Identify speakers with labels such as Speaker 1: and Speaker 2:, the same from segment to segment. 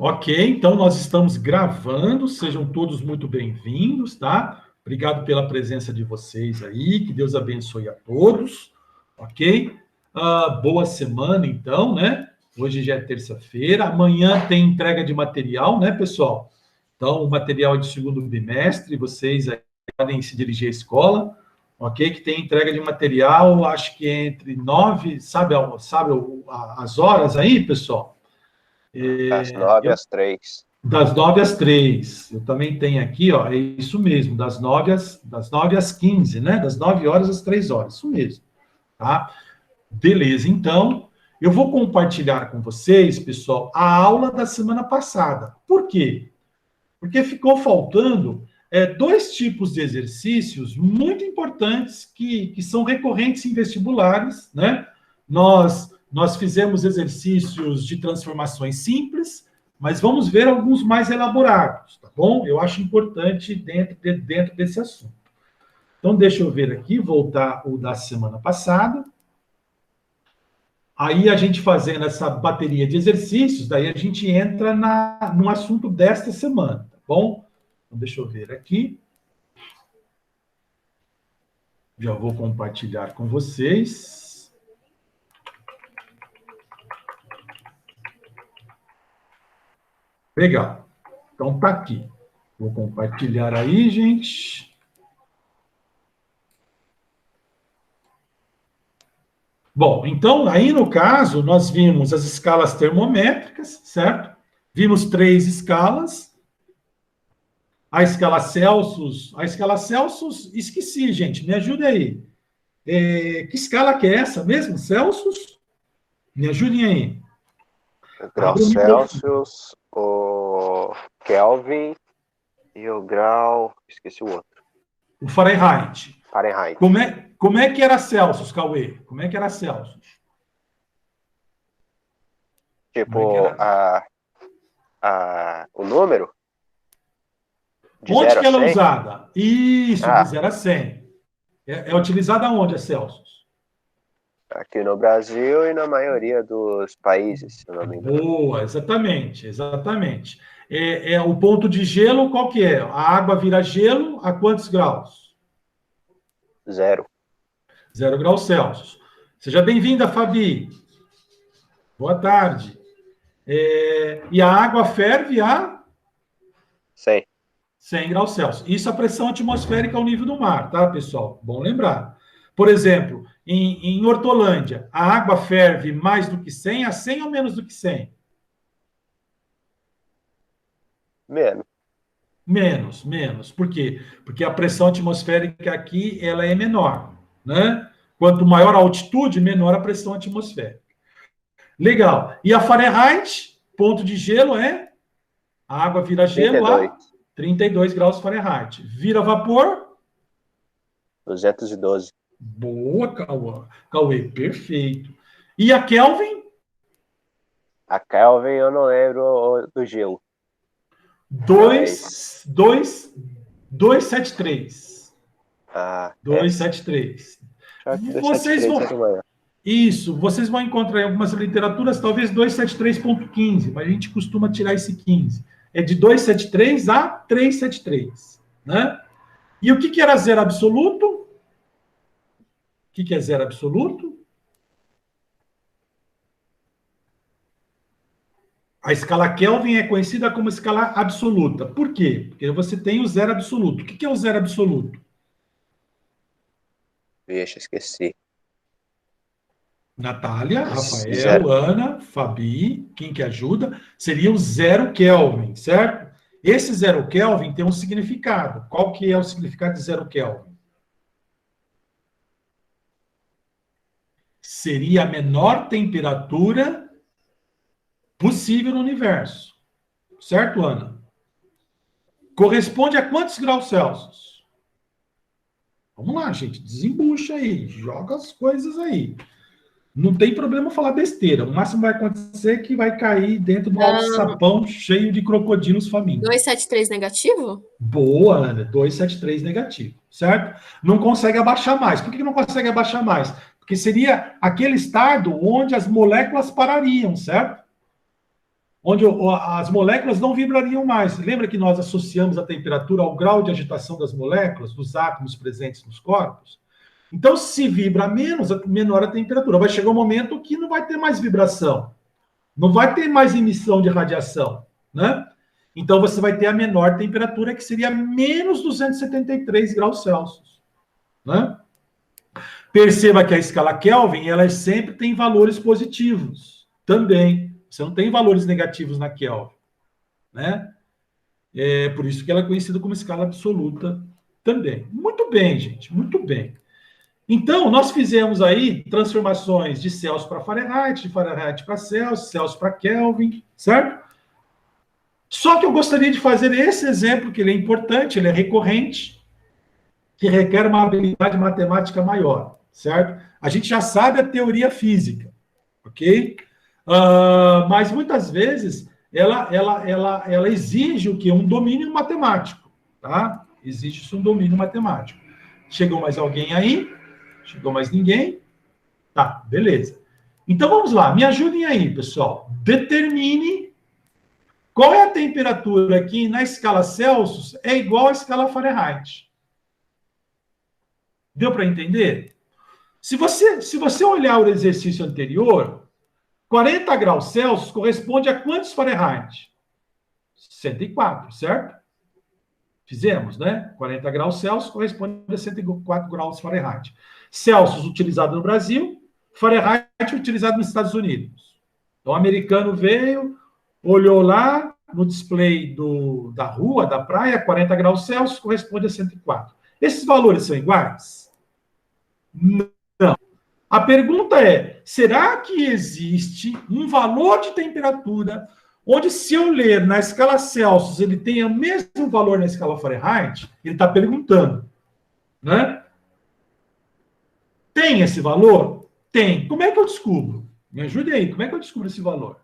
Speaker 1: Ok, então nós estamos gravando, sejam todos muito bem-vindos, tá? Obrigado pela presença de vocês aí, que Deus abençoe a todos, ok? Boa semana, então, né? Hoje já é terça-feira, amanhã tem entrega de material, né, pessoal? Então, o material é de segundo bimestre, vocês aí podem se dirigir à escola, ok? Que tem entrega de material, acho que entre 9, sabe as horas aí, pessoal?
Speaker 2: Das 9 às 3.
Speaker 1: Das 9 às 3. Eu também tenho aqui, ó, é isso mesmo, das 9 às 15, né? Das 9 horas às 3 horas, isso mesmo, tá? Beleza, então, eu vou compartilhar com vocês, pessoal, a aula da semana passada. Por quê? Porque ficou faltando dois tipos de exercícios muito importantes que são recorrentes em vestibulares, né? Nós fizemos exercícios de transformações simples, mas vamos ver alguns mais elaborados, tá bom? Eu acho importante dentro desse assunto. Então, deixa eu ver aqui, voltar o da semana passada. Aí, a gente fazendo essa bateria de exercícios, daí a gente entra no assunto desta semana, tá bom? Então, deixa eu ver aqui. Já vou compartilhar com vocês. Legal. Então, tá aqui. Vou compartilhar aí, gente. Bom, então, aí no caso, nós vimos as escalas termométricas, certo? Vimos 3 escalas. A escala Celsius, esqueci, gente, me ajude aí. Que escala que é essa mesmo? Celsius? Me ajudem aí.
Speaker 2: O grau Celsius, o Kelvin e o grau... Esqueci o outro.
Speaker 1: O Fahrenheit.
Speaker 2: Fahrenheit.
Speaker 1: Como é que era Celsius, Cauê? Como é que era Celsius?
Speaker 2: Tipo, o número?
Speaker 1: Onde que ela é usada? Isso, de 0 a 100. É utilizada onde a Celsius?
Speaker 2: Aqui no Brasil e na maioria dos países, se eu não me engano.
Speaker 1: Boa, exatamente. O ponto de gelo, qual que é? A água vira gelo a quantos graus?
Speaker 2: 0.
Speaker 1: 0 graus Celsius. Seja bem-vinda, Fabi. Boa tarde. E a água ferve a?
Speaker 2: 100.
Speaker 1: 100 graus Celsius. Isso é a pressão atmosférica ao nível do mar, tá, pessoal? Bom lembrar. Por exemplo, em Hortolândia, a água ferve mais do que 100, a 100 ou menos do que 100? Menos. Por quê? Porque a pressão atmosférica aqui ela é menor, né? Quanto maior a altitude, menor a pressão atmosférica. Legal. E a Fahrenheit, ponto de gelo é? A água vira gelo
Speaker 2: 32.
Speaker 1: a 32 graus Fahrenheit. Vira vapor?
Speaker 2: 212.
Speaker 1: Boa, Cauê, perfeito. E a Kelvin?
Speaker 2: A Kelvin eu não lembro do gelo.
Speaker 1: 273. 273. Vocês vão... Isso, vocês vão encontrar em algumas literaturas, talvez 273.15, mas a gente costuma tirar esse 15. É de 273 a 373, né? E o que era zero absoluto? O que é zero absoluto? A escala Kelvin é conhecida como escala absoluta. Por quê? Porque você tem o zero absoluto. O que é o zero absoluto?
Speaker 2: Vixe, esqueci.
Speaker 1: Natália, Rafael, Ana, Fabi, quem que ajuda? Seria o zero Kelvin, certo? Esse zero Kelvin tem um significado. Qual que é o significado de zero Kelvin? Seria a menor temperatura possível no universo. Certo, Ana? Corresponde a quantos graus Celsius? Vamos lá, gente. Desembucha aí. Joga as coisas aí. Não tem problema falar besteira. O máximo vai acontecer é que vai cair dentro do alçapão cheio de crocodilos famintos.
Speaker 3: 273 negativo?
Speaker 1: Boa, Ana. 273 negativo. Certo? Não consegue abaixar mais. Por que não consegue abaixar mais? Porque seria aquele estado onde as moléculas parariam, certo? onde as moléculas não vibrariam mais. Lembra que nós associamos a temperatura ao grau de agitação das moléculas, dos átomos presentes nos corpos? Então, se vibra menos, menor a temperatura. Vai chegar um momento que não vai ter mais vibração, não vai ter mais emissão de radiação, né? Então, você vai ter a menor temperatura, que seria menos 273 graus Celsius, né? Perceba que a escala Kelvin, ela sempre tem valores positivos, também. Você não tem valores negativos na Kelvin, né? É por isso que ela é conhecida como escala absoluta também. Muito bem, gente, muito bem. Então, nós fizemos aí transformações de Celsius para Fahrenheit, de Fahrenheit para Celsius, Celsius para Kelvin, certo? Só que eu gostaria de fazer esse exemplo, que ele é importante, ele é recorrente, que requer uma habilidade matemática maior, certo? A gente já sabe a teoria física, ok? Mas muitas vezes ela exige o quê? Um domínio matemático, tá? Exige-se um domínio matemático. Chegou mais alguém aí? Chegou mais ninguém? Tá, beleza. Então vamos lá, me ajudem aí, pessoal. Determine qual é a temperatura que na escala Celsius é igual à escala Fahrenheit. Deu para entender? Se você olhar o exercício anterior, 40 graus Celsius corresponde a quantos Fahrenheit? 104, certo? Fizemos, né? 40 graus Celsius corresponde a 104 graus Fahrenheit. Celsius utilizado no Brasil, Fahrenheit utilizado nos Estados Unidos. Então, o americano veio, olhou lá no display da rua, da praia, 40 graus Celsius corresponde a 104. Esses valores são iguais? Não. A pergunta é, será que existe um valor de temperatura onde, se eu ler na escala Celsius, ele tem o mesmo valor na escala Fahrenheit? Ele está perguntando, né? Tem esse valor? Tem. Como é que eu descubro? Me ajude aí, como é que eu descubro esse valor?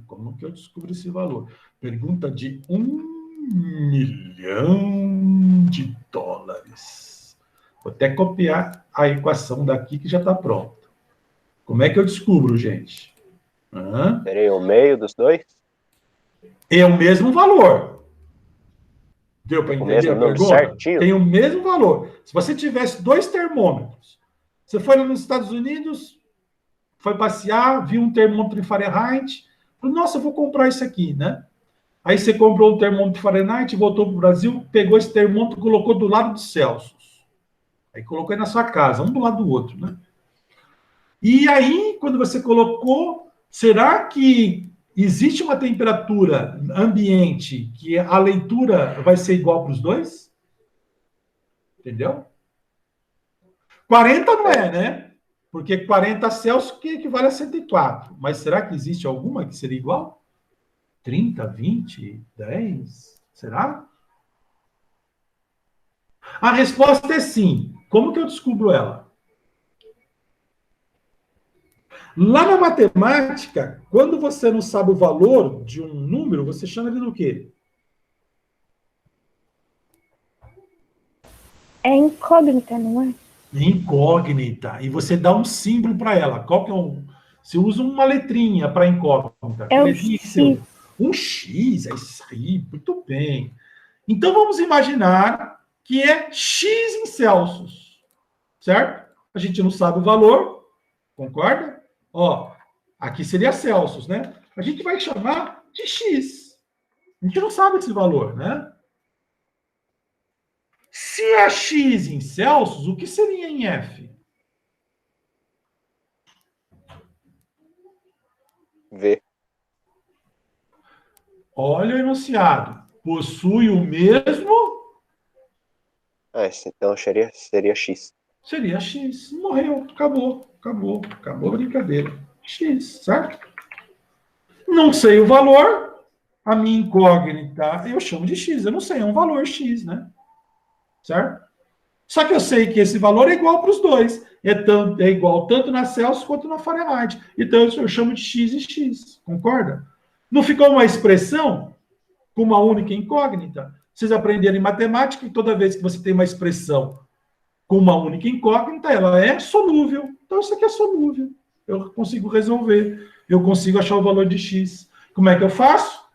Speaker 1: Como que eu descubro esse valor? Pergunta de $1 milhão. Vou até copiar a equação daqui que já está pronta. Como é que eu descubro, gente?
Speaker 2: Seria o meio dos dois?
Speaker 1: É o mesmo valor. Deu para entender a pergunta?
Speaker 2: Certinho.
Speaker 1: Tem o mesmo valor. Se você tivesse 2 termômetros, você foi lá nos Estados Unidos, foi passear, viu um termômetro em Fahrenheit, falou, nossa, eu vou comprar isso aqui, né? Aí você comprou um termômetro Fahrenheit, voltou para o Brasil, pegou esse termômetro e colocou do lado de Celsius. Aí colocou aí na sua casa, um do lado do outro, né? E aí, quando você colocou, será que existe uma temperatura ambiente que a leitura vai ser igual para os dois? Entendeu? 40 não é, né? Porque 40 Celsius que equivale a 104. Mas será que existe alguma que seria igual? 30, 20, 10? Será? A resposta é sim. Como que eu descubro ela? Lá na matemática, quando você não sabe o valor de um número, você chama ele do quê?
Speaker 3: É incógnita, não é?
Speaker 1: Incógnita. E você dá um símbolo para ela. Qual que é Você usa uma letrinha para incógnita.
Speaker 3: É o X.
Speaker 1: Um X, é isso aí. Muito bem. Então, vamos imaginar que é X em Celsius. Certo? A gente não sabe o valor. Concorda? Ó, aqui seria Celsius, né? A gente vai chamar de X. A gente não sabe esse valor, né? Se é X em Celsius, o que seria em F?
Speaker 2: V.
Speaker 1: Olha o enunciado. Possui o mesmo...
Speaker 2: Então seria X.
Speaker 1: Seria X. Morreu. Acabou a brincadeira. X, certo? Não sei o valor. A minha incógnita, eu chamo de X. Eu não sei, é um valor X, né? Certo? Só que eu sei que esse valor é igual para os dois. É igual tanto na Celsius quanto na Fahrenheit. Então, eu chamo de X e X. Concorda? Não ficou uma expressão com uma única incógnita? Vocês aprenderam em matemática que toda vez que você tem uma expressão com uma única incógnita, ela é solúvel. Então, isso aqui é solúvel. Eu consigo resolver. eu consigo achar o valor de x. Como é que eu faço?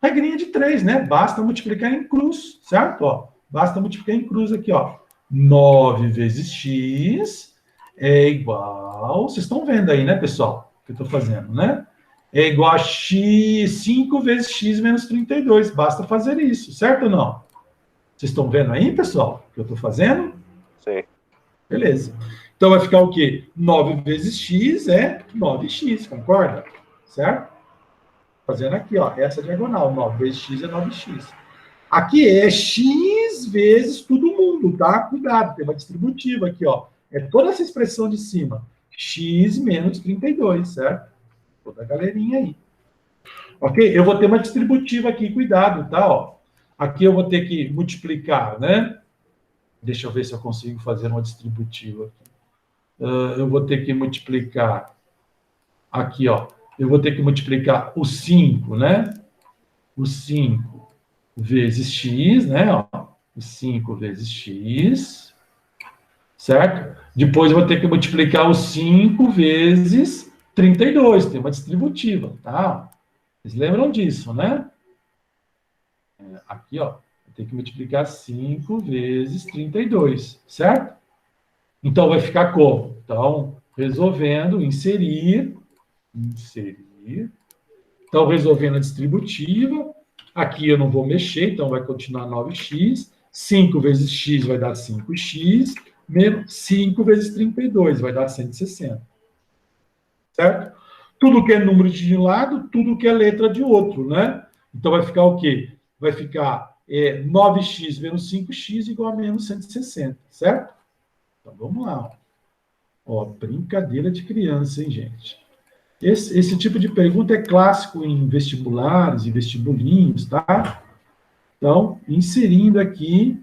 Speaker 1: Regrinha de 3, né? Basta multiplicar em cruz, certo? Ó, basta multiplicar em cruz aqui, ó. 9 vezes x é igual... Vocês estão vendo aí, né, pessoal? O que eu estou fazendo, né? É igual a x, 5 vezes x menos 32. Basta fazer isso, certo ou não? Vocês estão vendo aí, pessoal, o que eu estou fazendo?
Speaker 2: Sim.
Speaker 1: Beleza. Então vai ficar o quê? 9 vezes x é 9x, concorda? Certo? Fazendo aqui, ó, essa diagonal. 9 vezes x é 9x. Aqui é x vezes todo mundo, tá? Cuidado, tem uma distributiva aqui, ó. É toda essa expressão de cima. X menos 32, certo? Toda a galerinha aí. Ok? Eu vou ter uma distributiva aqui, cuidado, tá? Ó. Aqui eu vou ter que multiplicar, né? Deixa eu ver se eu consigo fazer uma distributiva aqui. Eu vou ter que multiplicar aqui, ó. Eu vou ter que multiplicar o 5, né? O 5 vezes x, né? Ó. O 5 vezes x, certo? Depois eu vou ter que multiplicar o 5 vezes 32, tem uma distributiva, tá? Vocês lembram disso, né? Aqui, ó, eu tenho que multiplicar 5 vezes 32, certo? Então, vai ficar como? Então, resolvendo, inserir. Então, resolvendo a distributiva. Aqui eu não vou mexer, então vai continuar 9x. 5 vezes x vai dar 5x. Menos 5 vezes 32 vai dar 160. Certo? Tudo que é número de um lado, tudo que é letra de outro, né? Então, vai ficar o quê? Vai ficar 9x menos 5x igual a menos 160, certo? Então, vamos lá. Ó, brincadeira de criança, hein, gente? Esse tipo de pergunta é clássico em vestibulares e vestibulinhos, tá? Então, inserindo aqui.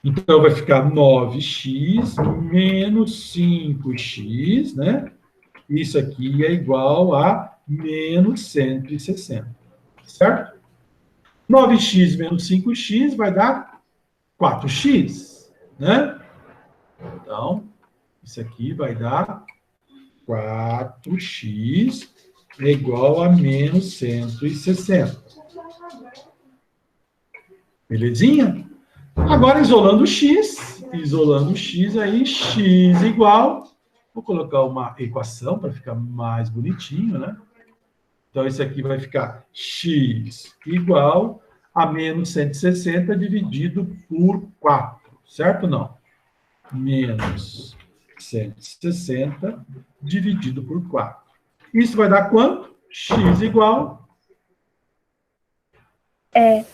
Speaker 1: Então, vai ficar 9x menos 5x, né? Isso aqui é igual a menos 160, certo? 9x menos 5x vai dar 4x, né? Então, isso aqui vai dar 4x é igual a menos 160. Belezinha? Agora, isolando o x aí, x igual... Vou colocar uma equação para ficar mais bonitinho, né? Então, isso aqui vai ficar x igual a menos 160 dividido por 4, certo ou não? Menos 160 dividido por 4. Isso vai dar quanto? X igual...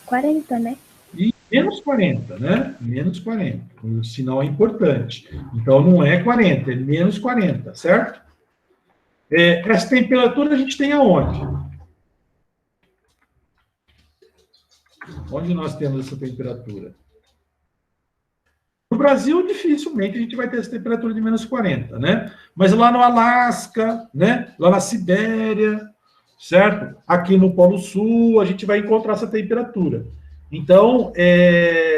Speaker 3: 40, né?
Speaker 1: E menos 40, né? Menos 40. O sinal é importante. Então, não é 40, é menos 40, certo? Essa temperatura a gente tem aonde? Onde nós temos essa temperatura? No Brasil, dificilmente a gente vai ter essa temperatura de menos 40, né? Mas lá no Alasca, né? Lá na Sibéria, certo? Aqui no Polo Sul, a gente vai encontrar essa temperatura. Então,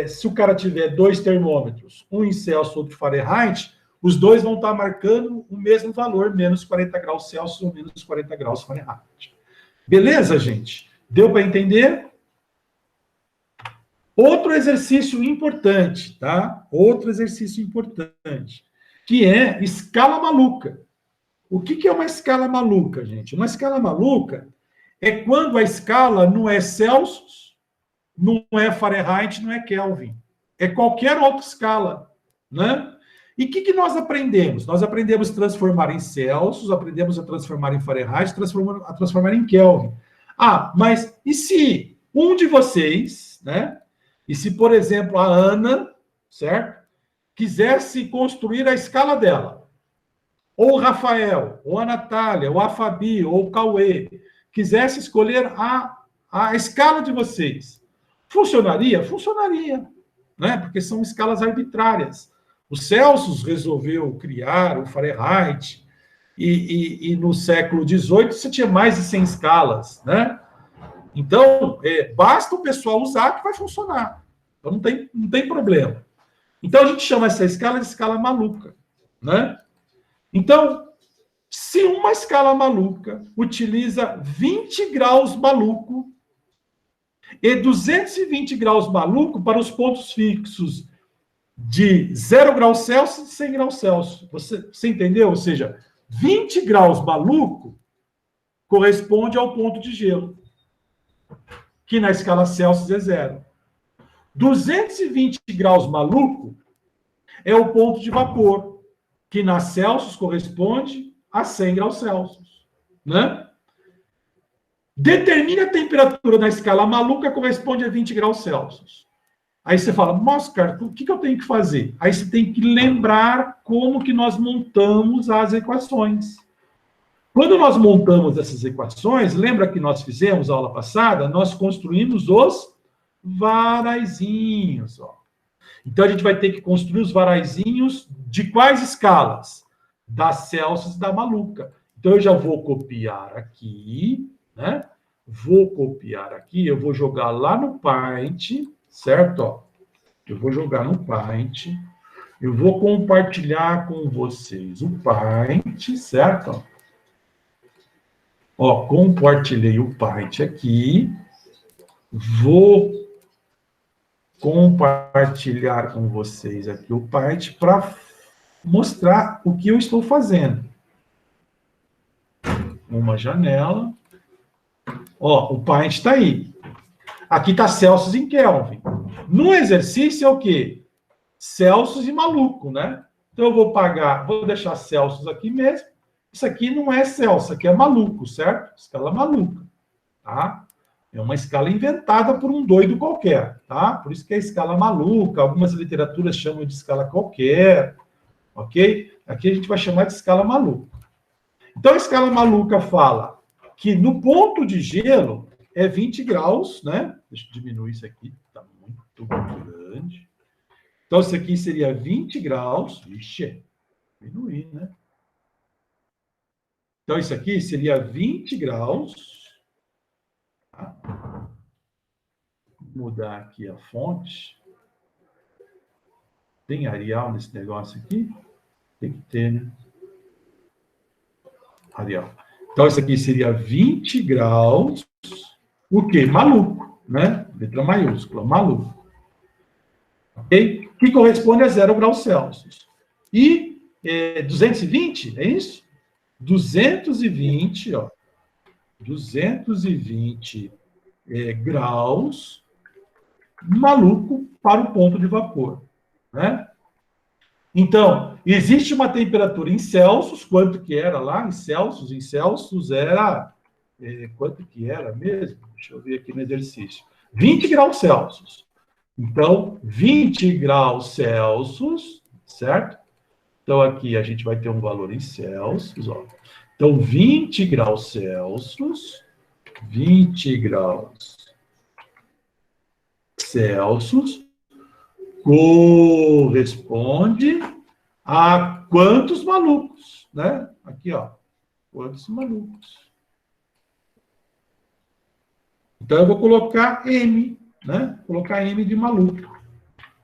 Speaker 1: se o cara tiver 2 termômetros, um em Celsius, outro em Fahrenheit, os dois vão estar marcando o mesmo valor, menos 40 graus Celsius ou menos 40 graus Fahrenheit. Beleza, gente? Deu para entender? Outro exercício importante, tá? Outro exercício importante, que é escala maluca. O que é uma escala maluca, gente? Uma escala maluca é quando a escala não é Celsius, não é Fahrenheit, não é Kelvin. É qualquer outra escala, né? E o que nós aprendemos? Nós aprendemos a transformar em Celsius, aprendemos a transformar em Fahrenheit, a transformar em Kelvin. Ah, mas e se um de vocês, né? E se, por exemplo, a Ana, certo? Quisesse construir a escala dela, ou o Rafael, ou a Natália, ou a Fabi, ou o Cauê, quisesse escolher a escala de vocês, funcionaria? Funcionaria, né? Porque são escalas arbitrárias. O Celsius resolveu criar o Fahrenheit, e no século XVIII você tinha mais de 100 escalas, né? Então, basta o pessoal usar que vai funcionar. Então, não tem problema. Então, a gente chama essa escala de escala maluca, né? Então, Se uma escala maluca utiliza 20 graus maluco e 220 graus maluco para os pontos fixos de 0 graus Celsius e 100 graus Celsius. Você entendeu? Ou seja, 20 graus maluco corresponde ao ponto de gelo, que na escala Celsius é 0. 220 graus maluco é o ponto de vapor, que na Celsius corresponde a 100 graus Celsius. Né? Determine a temperatura na escala maluca corresponde a 20 graus Celsius. Aí você fala, mas, cara, o que eu tenho que fazer? Aí você tem que lembrar como que nós montamos as equações. Quando nós montamos essas equações, lembra que nós fizemos a aula passada? Nós construímos os varaizinhos. Ó. Então, a gente vai ter que construir os varaizinhos de quais escalas? Da Celsius e da maluca. Então, eu já vou copiar aqui, né? Vou copiar aqui, eu vou jogar lá no Paint, certo? Ó, eu vou jogar no Paint, eu vou compartilhar com vocês o Paint, certo? Ó, compartilhei o Paint aqui, vou compartilhar com vocês aqui o Paint para mostrar o que eu estou fazendo. Uma janela. Ó, o Paint está aí. Aqui está Celsius em Kelvin. No exercício é o quê? Celsius e maluco, né? Então eu vou deixar Celsius aqui mesmo. Isso aqui não é Celsius, aqui é maluco, certo? Escala maluca, tá? É uma escala inventada por um doido qualquer, tá? Por isso que é escala maluca. Algumas literaturas chamam de escala qualquer, ok? Aqui a gente vai chamar de escala maluca. Então a escala maluca fala que no ponto de gelo é 20 graus, né? Deixa eu diminuir isso aqui, está muito grande. Então, isso aqui seria 20 graus. Vixe, diminuir, né? Então, isso aqui seria 20 graus. Tá? Vou mudar aqui a fonte. Tem Arial nesse negócio aqui? Tem que ter, né? Arial. Então, isso aqui seria 20 graus. O quê? Maluco, né? Letra maiúscula, maluco. Ok? Que corresponde a 0 graus Celsius. E 220, é isso? 220, ó. 220 graus maluco para o ponto de vapor, né? Então, existe uma temperatura em Celsius, quanto que era lá em Celsius? Em Celsius era, quanto que era mesmo? Deixa eu ver aqui no exercício. 20 graus Celsius. Então, 20 graus Celsius, certo? Então, aqui a gente vai ter um valor em Celsius, ó. Então, 20 graus Celsius, 20 graus Celsius corresponde a quantos malucos, né? Aqui, ó. Quantos malucos. Então, eu vou colocar M, né? Colocar M de maluco.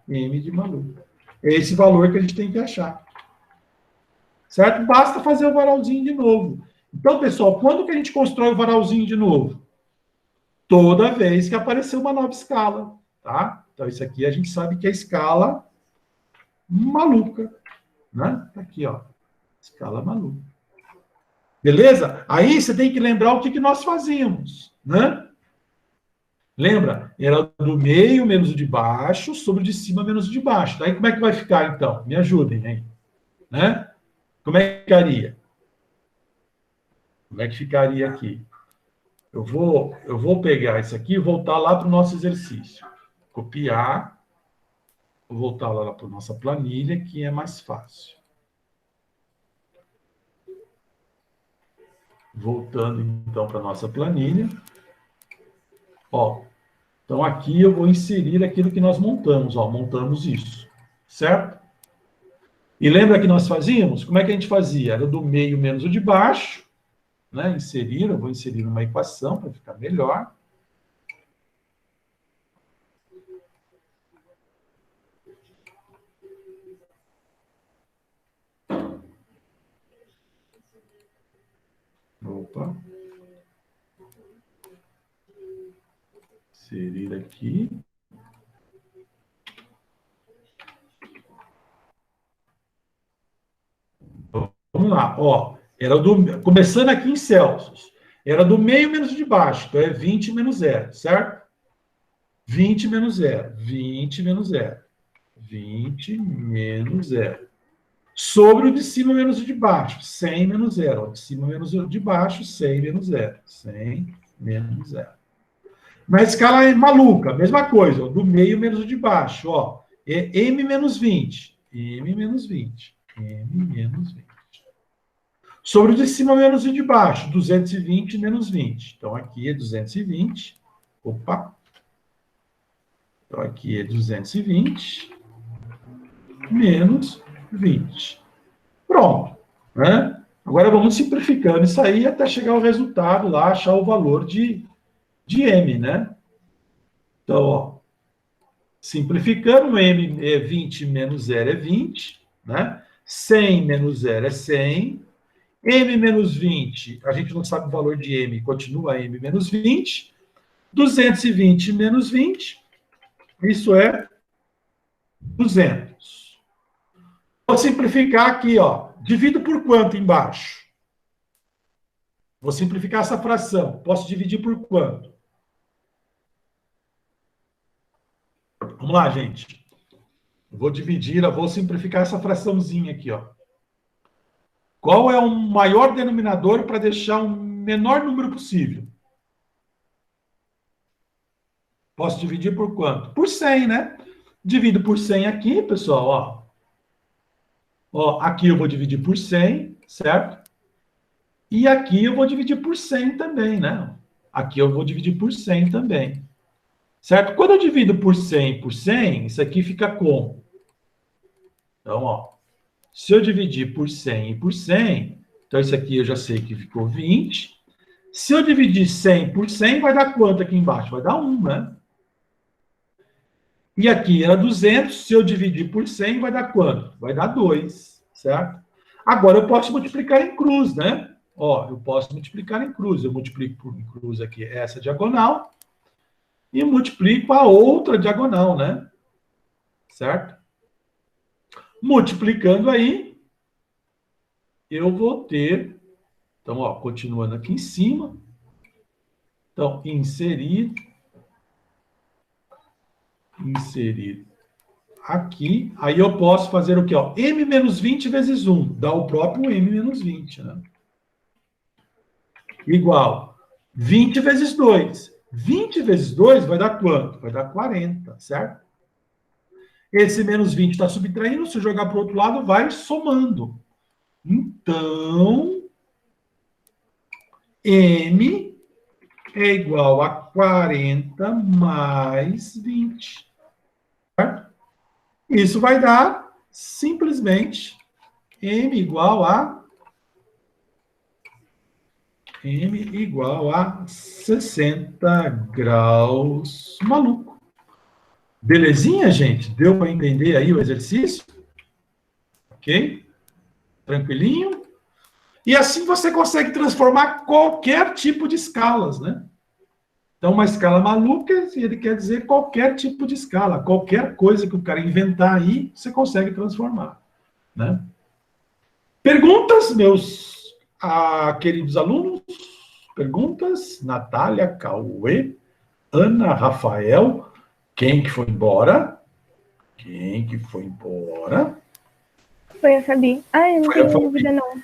Speaker 1: M de maluco. É esse valor que a gente tem que achar. Certo? Basta fazer o varalzinho de novo. Então, pessoal, quando que a gente constrói o varalzinho de novo? Toda vez que aparecer uma nova escala, tá? Então, isso aqui a gente sabe que é escala maluca, né? Tá aqui, ó. Escala maluca. Beleza? Aí você tem que lembrar o que nós fazíamos, né? Lembra? Era do meio menos o de baixo, sobre o de cima menos o de baixo. Daí como é que vai ficar, então? Me ajudem, hein? Né? Como é que ficaria? Como é que ficaria aqui? Eu vou pegar isso aqui e voltar lá para o nosso exercício. Copiar. Vou voltar lá para a nossa planilha, que é mais fácil. Voltando, então, para a nossa planilha. Ó, então, aqui eu vou inserir aquilo que nós montamos. Ó, montamos isso. Certo? E lembra que nós fazíamos? Como é que a gente fazia? Era do meio menos o de baixo. Né? Inserir, eu vou inserir uma equação para ficar melhor. Opa. Inserir aqui. Vamos lá, ó. Começando aqui em Celsius. Era do meio menos o de baixo. Então é 20 menos 0, certo? 20 menos 0. 20 menos 0. 20 menos 0. Sobre o de cima menos o de baixo. 100 menos 0. De cima menos o de baixo, 100 menos 0. 100 menos 0. Na escala maluca, mesma coisa. Ó, do meio menos o de baixo. Ó, é M menos 20. M menos 20. M menos 20. Sobre o de cima menos o de baixo. 220 menos 20. Então, aqui é 220. Opa. Então, aqui é 220 menos 20. Pronto. Né? Agora, vamos simplificando isso aí até chegar ao resultado lá, achar o valor de M, né? Então, ó, simplificando, M é 20 menos 0 é 20, né? 100 menos 0 é 100. M menos 20, a gente não sabe o valor de M, continua M menos 20. 220 menos 20, isso é 200. Vou simplificar aqui, ó. Divido por quanto embaixo? Vou simplificar essa fração. Posso dividir por quanto? Vamos lá, gente. Vou simplificar essa fraçãozinha aqui, ó. Qual é o maior denominador para deixar o menor número possível? Posso dividir por quanto? Por 100, né? Divido por 100 aqui, pessoal, ó. Ó, aqui eu vou dividir por 100, certo? E aqui eu vou dividir por 100 também, né? Aqui eu vou dividir por 100 também. Certo? Quando eu divido por 100, isso aqui fica como? Então, ó, se eu dividir por 100 e por 100, então isso aqui eu já sei que ficou 20. Se eu dividir 100 por 100, vai dar quanto aqui embaixo? Vai dar 1, né? E aqui era 200, se eu dividir por 100, vai dar quanto? Vai dar 2, certo? Agora eu posso multiplicar em cruz, né? Ó, eu posso multiplicar em cruz. Eu multiplico por cruz aqui essa diagonal e multiplico a outra diagonal, né? Certo? Multiplicando aí, eu vou ter... Então, ó, continuando aqui em cima. Então, inserir aqui. Aí eu posso fazer o quê? Ó? M menos 20 vezes 1. Dá o próprio M menos 20, né? Igual 20 vezes 2. 20 vezes 2 vai dar quanto? Vai dar 40, certo? Esse menos 20 está subtraindo, se jogar para o outro lado, vai somando. Então, M é igual a 40 mais 20. Certo? Isso vai dar, simplesmente, M igual a 60 graus maluco. Belezinha, gente? Deu para entender aí o exercício? Ok? Tranquilinho? E assim você consegue transformar qualquer tipo de escalas, né? Então, uma escala maluca, ele quer dizer qualquer tipo de escala. Qualquer coisa que o cara inventar aí, você consegue transformar, né? Perguntas, meus queridos alunos? Perguntas? Natália, Cauê, Ana, Rafael. Quem que foi embora? Quem que foi embora?
Speaker 3: Foi a Fabi. Ah, eu não
Speaker 1: Foi a
Speaker 3: tenho
Speaker 1: Fabi.
Speaker 3: dúvida, não.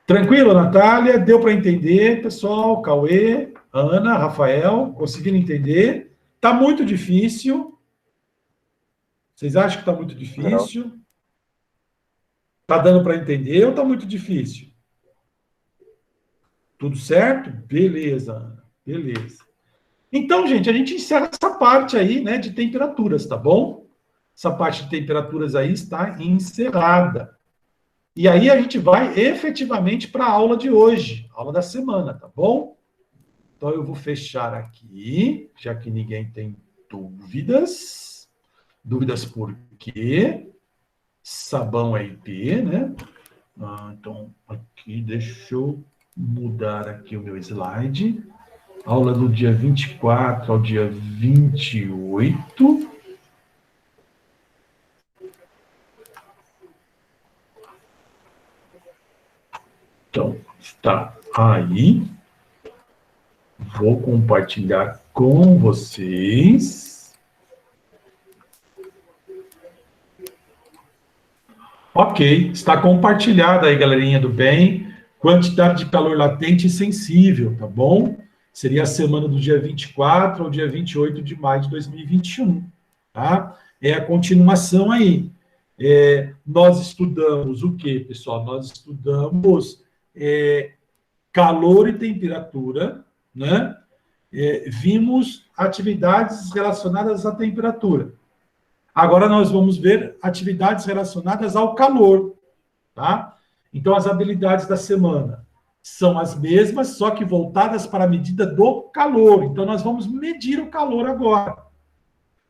Speaker 1: Tranquilo, Natália? Deu para entender, pessoal? Cauê, Ana, Rafael, conseguiram entender? Tá muito difícil. Vocês acham que tá muito difícil? Tá dando para entender ou tá muito difícil? Tudo certo? Beleza, Ana. Beleza. Então, gente, a gente encerra essa parte aí, né, de temperaturas, tá bom? Essa parte de temperaturas aí está encerrada. E aí a gente vai efetivamente para a aula de hoje, aula da semana, tá bom? Então eu vou fechar aqui, já que ninguém tem dúvidas. Dúvidas por quê? Sabão é IP, né? Então aqui deixa eu mudar aqui o meu slide. Aula do dia 24 ao dia 28. Então, está aí. Vou compartilhar com vocês. Ok, está compartilhada aí, galerinha do bem. Quantidade de calor latente e sensível, tá bom? Seria a semana do dia 24 ao dia 28 de maio de 2021, tá? É a continuação aí. Nós estudamos o quê, pessoal? Nós estudamos calor e temperatura, né? Vimos atividades relacionadas à temperatura. Agora nós vamos ver atividades relacionadas ao calor, tá? Então, as habilidades da semana são as mesmas, só que voltadas para a medida do calor. Então, nós vamos medir o calor agora.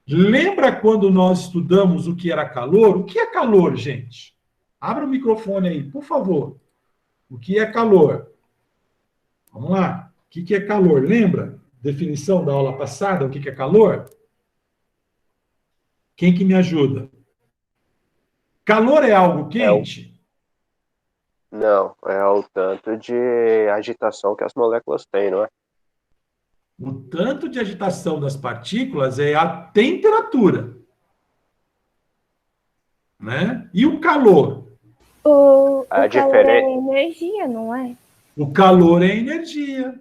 Speaker 1: Lembra quando nós estudamos o que era calor? O que é calor, gente? Abra o microfone aí, por favor. O que é calor? Vamos lá. O que é calor? Lembra? Definição da aula passada, o que é calor? Quem que me ajuda? Calor é algo quente?
Speaker 2: Não, é o tanto de agitação que as moléculas têm, não é?
Speaker 1: O tanto de agitação das partículas é a temperatura. Né? E o calor?
Speaker 3: O calor é energia, não é?
Speaker 1: O calor é energia.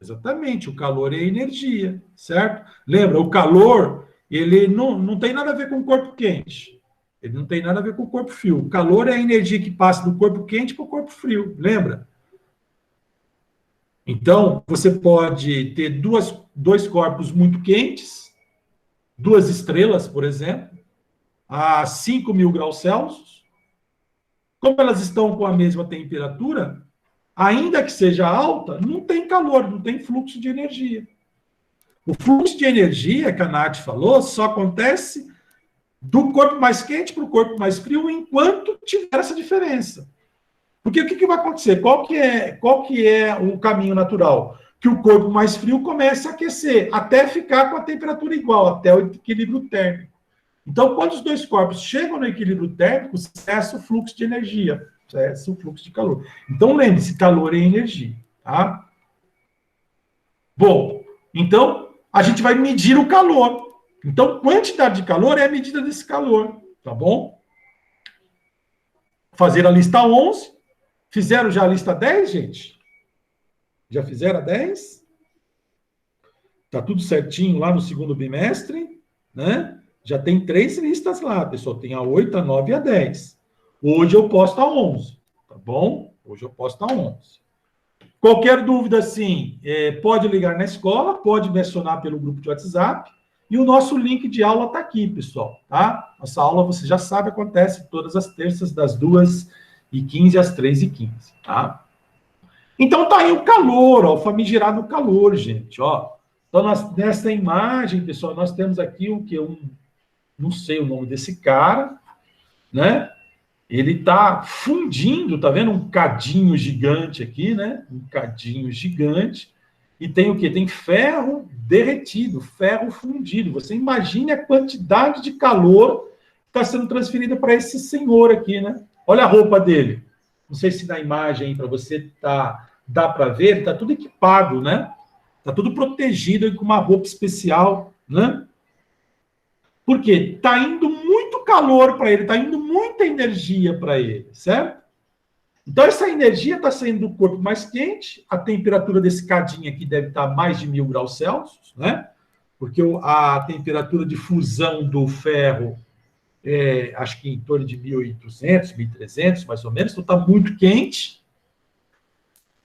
Speaker 1: Exatamente, o calor é energia, certo? Lembra, o calor, ele não tem nada a ver com o corpo quente. Ele não tem nada a ver com o corpo frio. O calor é a energia que passa do corpo quente para o corpo frio, lembra? Então, você pode ter dois corpos muito quentes, duas estrelas, por exemplo, a 5.000 graus Celsius. Como elas estão com a mesma temperatura, ainda que seja alta, não tem calor, não tem fluxo de energia. O fluxo de energia, que a Nath falou, só acontece do corpo mais quente para o corpo mais frio, enquanto tiver essa diferença. Porque o que vai acontecer? Qual que é o caminho natural? Que o corpo mais frio comece a aquecer, até ficar com a temperatura igual, até o equilíbrio térmico. Então, quando os dois corpos chegam no equilíbrio térmico, cessa o fluxo de energia, cessa o fluxo de calor. Então, lembre-se, calor é energia, tá? Bom, então, a gente vai medir o calor. Então, quantidade de calor é a medida desse calor, tá bom? Fazer a lista 11. Fizeram já a lista 10, gente? Já fizeram a 10? Tá tudo certinho lá no segundo bimestre, né? Já tem 3 listas lá, pessoal. Tem a 8, a 9 e a 10. Hoje eu posto a 11, tá bom? Hoje eu posto a 11. Qualquer dúvida, sim, pode ligar na escola, pode me acionar pelo grupo de WhatsApp. E o nosso link de aula está aqui, pessoal, tá? Nossa aula, você já sabe, acontece todas as terças, das 2h15 às 3h15, tá? Então, tá aí o calor, ó, o famigerado calor, gente, ó. Então, nessa imagem, pessoal, nós temos aqui o que? Não sei o nome desse cara, né? Ele tá fundindo, tá vendo? Um cadinho gigante aqui, né? Um cadinho gigante. E tem o quê? Tem ferro derretido, ferro fundido. Você imagine a quantidade de calor que está sendo transferida para esse senhor aqui, né? Olha a roupa dele. Não sei se na imagem aí para você dá para ver, está tudo equipado, né? Está tudo protegido com uma roupa especial, né? Por quê? Está indo muito calor para ele, está indo muita energia para ele, certo? Então, essa energia está saindo do corpo mais quente, a temperatura desse cadinho aqui deve estar mais de 1.000 graus Celsius, né? Porque a temperatura de fusão do ferro acho que em torno de 1.800, 1.300, mais ou menos, então está muito quente.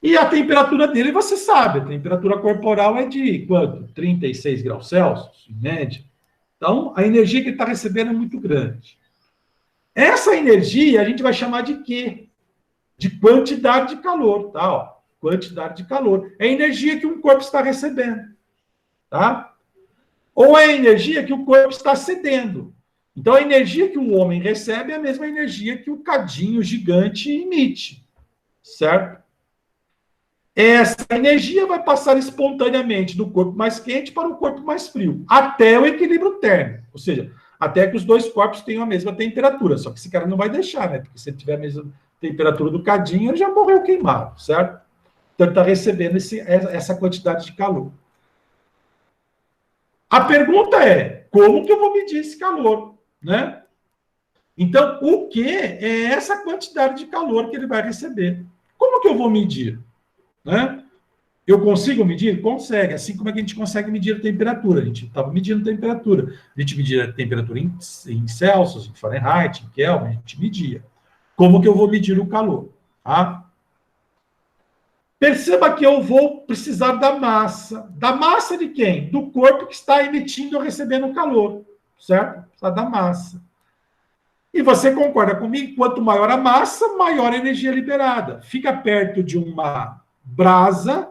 Speaker 1: E a temperatura dele, você sabe, a temperatura corporal é de quanto? 36 graus Celsius, em média. Então, a energia que ele está recebendo é muito grande. Essa energia a gente vai chamar de quê? De quantidade de calor, tá? Ó, quantidade de calor. É a energia que um corpo está recebendo, tá? Ou é a energia que o corpo está cedendo. Então, a energia que o homem recebe é a mesma energia que o cadinho gigante emite, certo? essa energia vai passar espontaneamente do corpo mais quente para o corpo mais frio, até o equilíbrio térmico, ou seja, até que os dois corpos tenham a mesma temperatura, só que esse cara não vai deixar, né? Porque se ele tiver a mesma temperatura do cadinho, ele já morreu queimado, certo? Então ele está recebendo essa quantidade de calor. A pergunta é, como que eu vou medir esse calor, né? Então, o que é essa quantidade de calor que ele vai receber? Como que eu vou medir? Né? Eu consigo medir? Consegue. Assim como é que a gente consegue medir a temperatura. A gente estava medindo a temperatura. A gente media a temperatura em Celsius, em Fahrenheit, em Kelvin, a gente media. Como que eu vou medir o calor? Tá? Perceba que eu vou precisar da massa. Da massa de quem? Do corpo que está emitindo ou recebendo o calor. Certo? Precisa da massa. E você concorda comigo? Quanto maior a massa, maior a energia liberada. Fica perto de uma brasa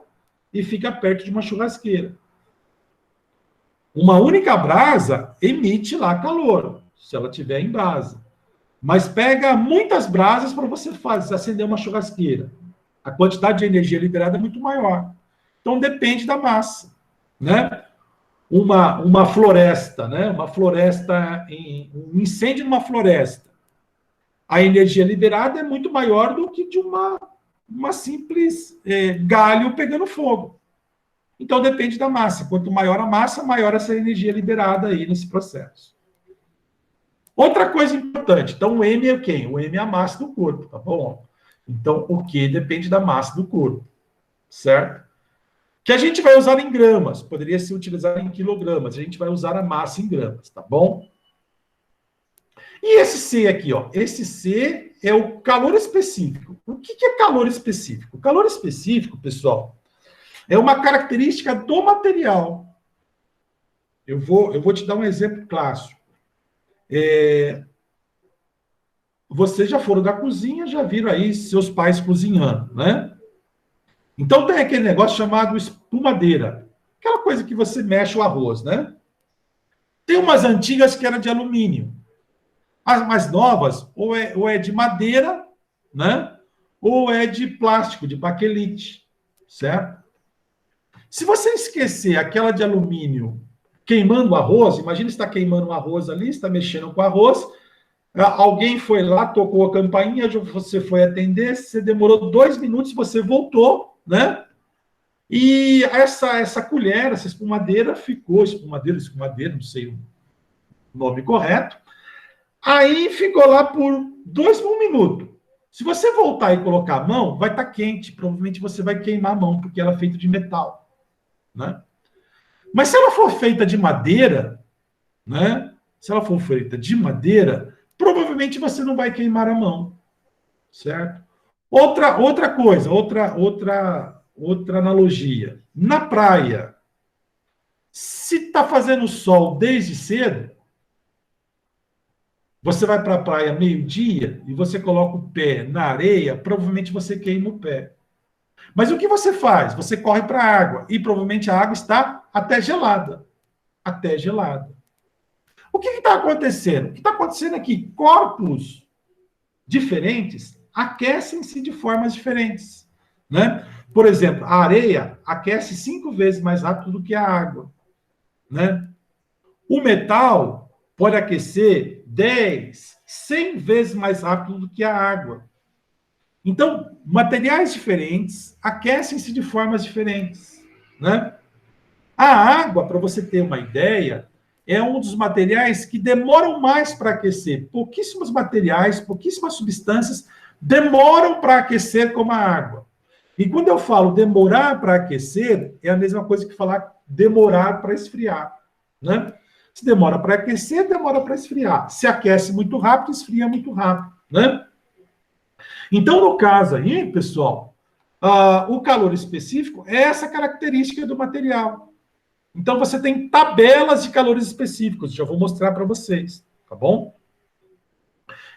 Speaker 1: e fica perto de uma churrasqueira. Uma única brasa emite lá calor, se ela estiver em brasa. Mas pega muitas brasas para você acender uma churrasqueira. A quantidade de energia liberada é muito maior. Então depende da massa, né? Uma floresta, né? Uma floresta, um incêndio numa floresta. A energia liberada é muito maior do que de uma simples galho pegando fogo. Então depende da massa. Quanto maior a massa, maior essa energia liberada aí nesse processo. Outra coisa importante, então o M é quem? O M é a massa do corpo, tá bom? Então o Q depende da massa do corpo, certo? Que a gente vai usar em gramas, poderia ser utilizado em quilogramas, a gente vai usar a massa em gramas, tá bom? E esse C aqui, ó, esse C é o calor específico. O que é calor específico? O calor específico, pessoal, é uma característica do material. Eu vou te dar um exemplo clássico. Vocês já foram da cozinha, já viram aí seus pais cozinhando, né? Então tem aquele negócio chamado espumadeira. Aquela coisa que você mexe o arroz, né? Tem umas antigas que eram de alumínio. As mais novas, ou é de madeira, né? Ou é de plástico, de baquelite, certo? Se você esquecer aquela de alumínio queimando o arroz, imagina você está queimando o arroz ali, está mexendo com o arroz, alguém foi lá, tocou a campainha, você foi atender, você demorou 2 minutos, você voltou, né? E essa colher, essa espumadeira ficou, espumadeira, não sei o nome correto, aí ficou lá por 1 minuto. Se você voltar e colocar a mão, vai estar quente, provavelmente você vai queimar a mão, porque ela é feita de metal, né? Mas se ela for feita de madeira, né? Se ela for feita de madeira, provavelmente você não vai queimar a mão, certo? Outra coisa, outra analogia. Na praia, se está fazendo sol desde cedo, você vai para a praia meio-dia e você coloca o pé na areia, provavelmente você queima o pé. Mas o que você faz? Você corre para a água e provavelmente a água está até gelada. Até gelada. O que está acontecendo? O que está acontecendo é que corpos diferentes aquecem-se de formas diferentes, né? Por exemplo, a areia aquece 5 vezes mais rápido do que a água, né? O metal pode aquecer 10, 100 vezes mais rápido do que a água. Então, materiais diferentes aquecem-se de formas diferentes, né? A água, para você ter uma ideia, é um dos materiais que demoram mais para aquecer. Pouquíssimos materiais, pouquíssimas substâncias demoram para aquecer como a água. E quando eu falo demorar para aquecer, é a mesma coisa que falar demorar para esfriar, né? Se demora para aquecer, demora para esfriar. Se aquece muito rápido, esfria muito rápido, né? Então, no caso aí, pessoal, o calor específico é essa característica do material. Então, você tem tabelas de calores específicos, já vou mostrar para vocês, tá bom?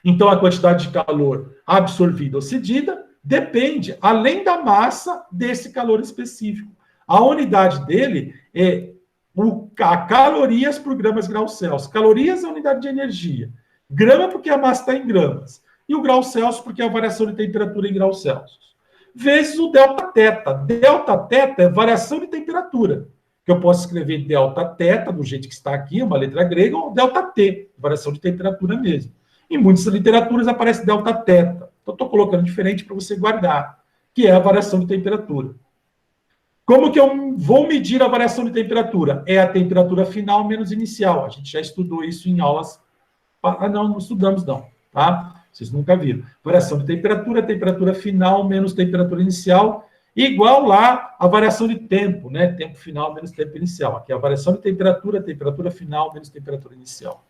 Speaker 1: Então, a quantidade de calor absorvida ou cedida depende, além da massa, desse calor específico. A unidade dele é a calorias por gramas graus Celsius. Calorias é a unidade de energia. Grama porque a massa está em gramas. E o grau Celsius porque é a variação de temperatura em graus Celsius. vezes o delta teta. Delta teta é variação de temperatura, que eu posso escrever delta teta, do jeito que está aqui, uma letra grega, ou delta T, variação de temperatura mesmo. Em muitas literaturas aparece delta teta. Então, estou colocando diferente para você guardar, que é a variação de temperatura. Como que eu vou medir a variação de temperatura? É a temperatura final menos inicial. A gente já estudou isso em aulas... Ah, não estudamos não, tá? Vocês nunca viram. Variação de temperatura final menos temperatura inicial, igual lá a variação de tempo, né? Tempo final menos tempo inicial. Aqui é a variação de temperatura final menos temperatura inicial.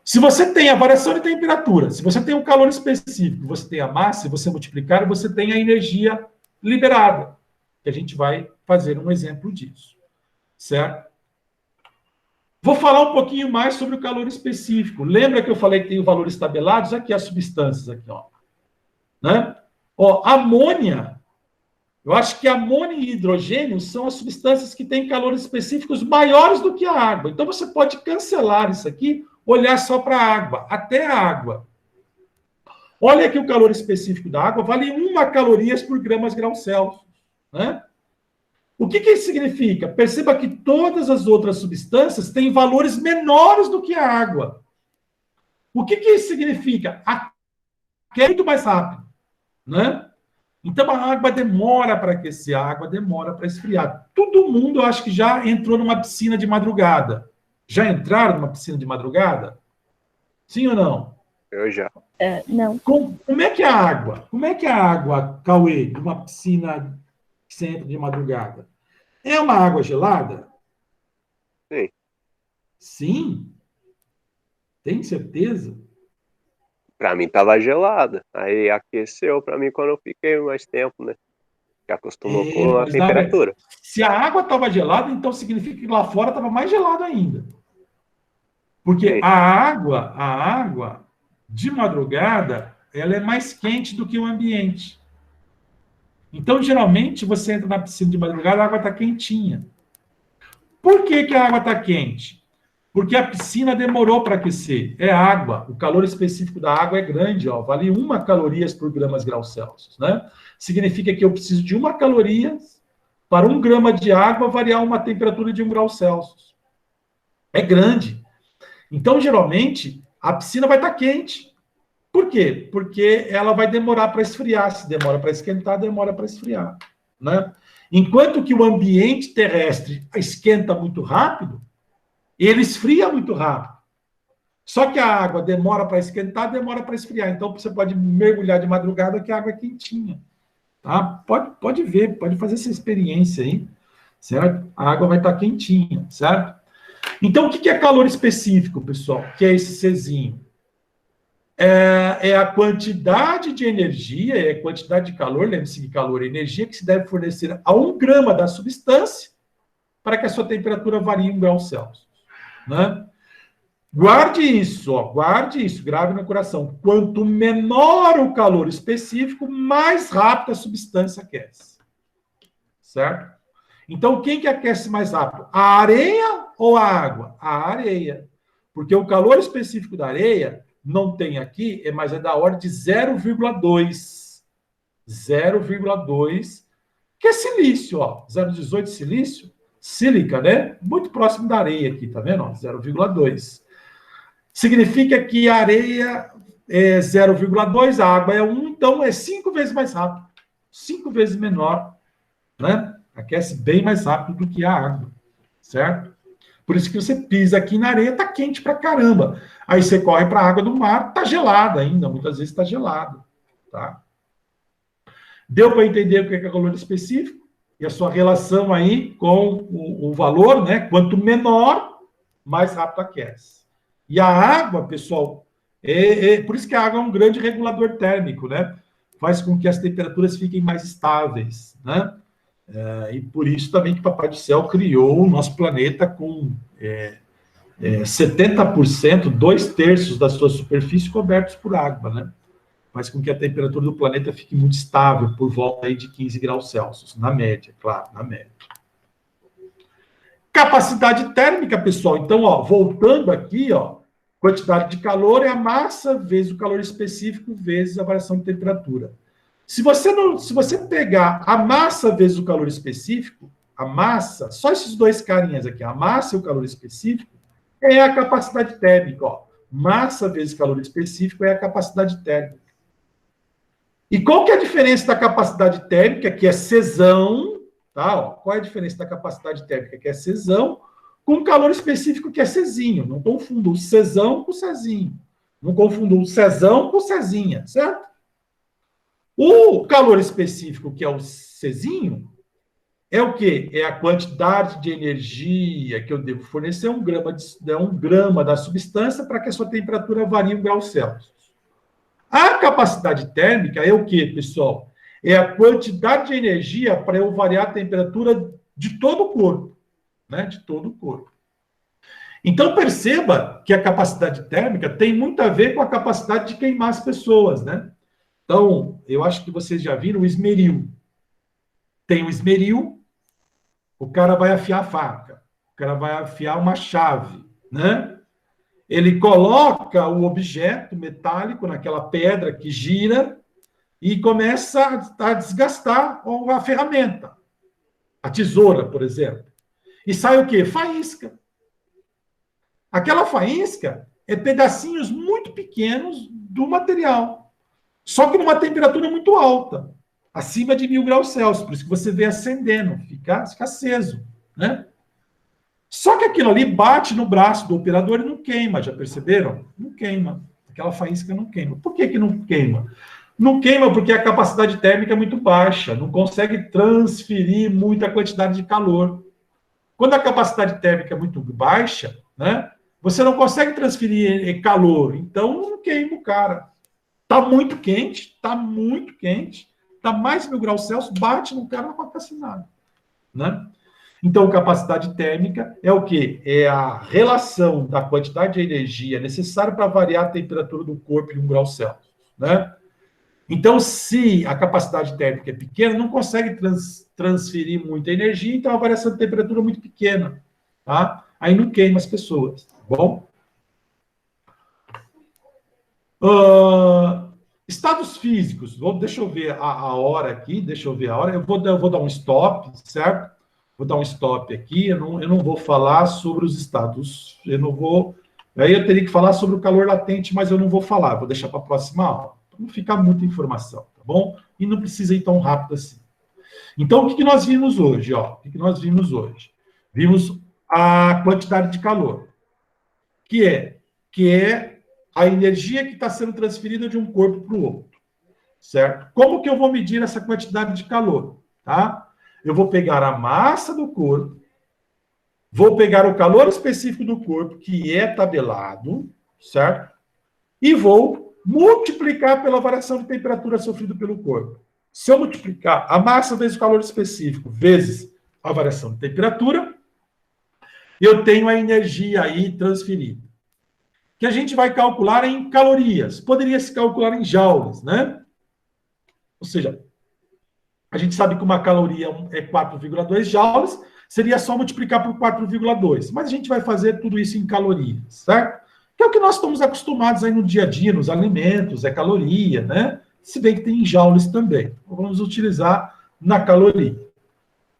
Speaker 1: Se você tem a variação de temperatura, se você tem um calor específico, você tem a massa, e você multiplicar, você tem a energia liberada. Que a gente vai fazer um exemplo disso, certo? Vou falar um pouquinho mais sobre o calor específico. Lembra que eu falei que tem valores tabelados? Aqui as substâncias, aqui, ó. Né? Ó, amônia. Eu acho que amônia e hidrogênio são as substâncias que têm calores específicos maiores do que a água. Então, você pode cancelar isso aqui, olhar só para a água, até a água. Olha que o calor específico da água vale 1 caloria por gramas graus Celsius. Né? O que isso significa? Perceba que todas as outras substâncias têm valores menores do que a água. O que isso significa? É muito mais rápido. Né? Então, a água demora para aquecer, a água demora para esfriar. Todo mundo, eu acho que já entrou numa piscina de madrugada. Já entraram numa piscina de madrugada? Sim ou não?
Speaker 2: Eu já.
Speaker 3: Não.
Speaker 1: Como é que é a água? Como é que é a água, Cauê, de uma piscina que você entra de madrugada? É uma água gelada?
Speaker 2: Sim.
Speaker 1: Sim? Tem certeza?
Speaker 2: Para mim estava gelada. Aí aqueceu para mim quando eu fiquei mais tempo, né? Que acostumou com a temperatura.
Speaker 1: Se a água estava gelada, então significa que lá fora estava mais gelado ainda. Porque
Speaker 2: Sim.
Speaker 1: a água de madrugada, ela é mais quente do que o ambiente. Então, geralmente, você entra na piscina de madrugada, a água está quentinha. Por que a água está quente? Porque a piscina demorou para aquecer. É água. O calor específico da água é grande, ó, vale 1 caloria por gramas graus Celsius. Né? Significa que eu preciso de 1 caloria para 1 grama de água variar uma temperatura de 1 grau Celsius. É grande. Então, geralmente, a piscina vai estar quente. Por quê? Porque ela vai demorar para esfriar. Se demora para esquentar, demora para esfriar. Né? Enquanto que o ambiente terrestre esquenta muito rápido, ele esfria muito rápido. Só que a água demora para esquentar, demora para esfriar. Então, você pode mergulhar de madrugada que a água é quentinha. Tá? Pode ver, pode fazer essa experiência aí, certo? A água vai estar quentinha, certo? Então, o que é calor específico, pessoal? Que é esse Czinho. É a quantidade de energia, é a quantidade de calor, lembre-se que calor é energia, que se deve fornecer a 1 grama da substância para que a sua temperatura varie 1 grau Celsius. Né? Guarde isso, grave no coração. Quanto menor o calor específico, mais rápido a substância aquece. Certo? Então, quem que aquece mais rápido? A areia ou a água? A areia. Porque o calor específico da areia, não tem aqui, mas é da ordem de 0,2. 0,2, que é silício, ó. 0,18 silício, sílica, né? Muito próximo da areia aqui, tá vendo? 0,2. Significa que a areia é 0,2, a água é 1, então é 5 vezes mais rápido. 5 vezes menor, né? Aquece bem mais rápido do que a água, certo? Por isso que você pisa aqui na areia, tá quente pra caramba. Aí você corre para a água do mar, tá gelada ainda, muitas vezes tá gelado, tá? Deu para entender o que é calor específico e a sua relação aí com o valor, né? Quanto menor, mais rápido aquece. E a água, pessoal, por isso que a água é um grande regulador térmico, né? Faz com que as temperaturas fiquem mais estáveis, né? E por isso também que Papai do Céu criou o nosso planeta com 70%, 2/3 da sua superfície cobertos por água, né? Faz com que a temperatura do planeta fique muito estável, por volta aí de 15 graus Celsius, na média, claro, na média. Capacidade térmica, pessoal. Então, ó, voltando aqui, ó, quantidade de calor é a massa vezes o calor específico vezes a variação de temperatura. Se você pegar a massa vezes o calor específico, a massa, só esses dois carinhas aqui, a massa e o calor específico, é a capacidade térmica. Ó. Massa vezes calor específico é a capacidade térmica. E qual que é a diferença da capacidade térmica, que é Czão, tá? Ó, qual é a diferença da capacidade térmica, que é Czão, com o calor específico, que é Czinho? Não confunda o Czão com o Czinho. Não confunda o Czão com o Czinha, certo? O calor específico, que é o Czinho, é o quê? É a quantidade de energia que eu devo fornecer, um grama da substância para que a sua temperatura varie 1 grau Celsius. A capacidade térmica é o quê, pessoal? É a quantidade de energia para eu variar a temperatura de todo o corpo, né? De todo o corpo. Então, perceba que a capacidade térmica tem muito a ver com a capacidade de queimar as pessoas, né? Então, eu acho que vocês já viram o esmeril. Tem o esmeril, o cara vai afiar a faca, o cara vai afiar uma chave, né? Ele coloca o objeto metálico naquela pedra que gira e começa a desgastar a ferramenta, a tesoura, por exemplo. E sai o quê? Faísca. Aquela faísca é pedacinhos muito pequenos do material, só que numa temperatura muito alta, acima de 1000 graus Celsius, por isso que você vê acendendo, fica aceso, né? Só que aquilo ali bate no braço do operador e não queima, já perceberam? Não queima. Aquela faísca não queima. Por que não queima? Não queima porque a capacidade térmica é muito baixa, não consegue transferir muita quantidade de calor. Quando a capacidade térmica é muito baixa, né, você não consegue transferir calor, então não queima o cara. Está muito quente, está mais de 1000 graus Celsius, bate no cara, não acontece nada, né? Então, capacidade térmica é o quê? É a relação da quantidade de energia necessária para variar a temperatura do corpo em 1 grau Celsius, né? Então, se a capacidade térmica é pequena, não consegue transferir muita energia, então a variação de temperatura é muito pequena, tá? Aí não queima as pessoas, tá bom? Estados físicos, deixa eu ver a hora aqui, eu vou dar um stop, certo? Vou dar um stop aqui, eu não vou falar sobre os estados, aí eu teria que falar sobre o calor latente, mas eu não vou falar, vou deixar para a próxima aula, para não ficar muita informação, tá bom? E não precisa ir tão rápido assim. Então, o que nós vimos hoje? Ó? O que nós vimos hoje? Vimos a quantidade de calor, que é a energia que está sendo transferida de um corpo para o outro, certo? Como que eu vou medir essa quantidade de calor, tá? Eu vou pegar a massa do corpo, vou pegar o calor específico do corpo, que é tabelado, certo? E vou multiplicar pela variação de temperatura sofrida pelo corpo. Se eu multiplicar a massa vezes o calor específico vezes a variação de temperatura, eu tenho a energia aí transferida, que a gente vai calcular em calorias. Poderia se calcular em joules, né? Ou seja, a gente sabe que uma caloria é 4,2 joules, seria só multiplicar por 4,2. Mas a gente vai fazer tudo isso em calorias, certo? Que é o que nós estamos acostumados aí no dia a dia, nos alimentos, é caloria, né? Se bem que tem em joules também. Então, vamos utilizar na caloria.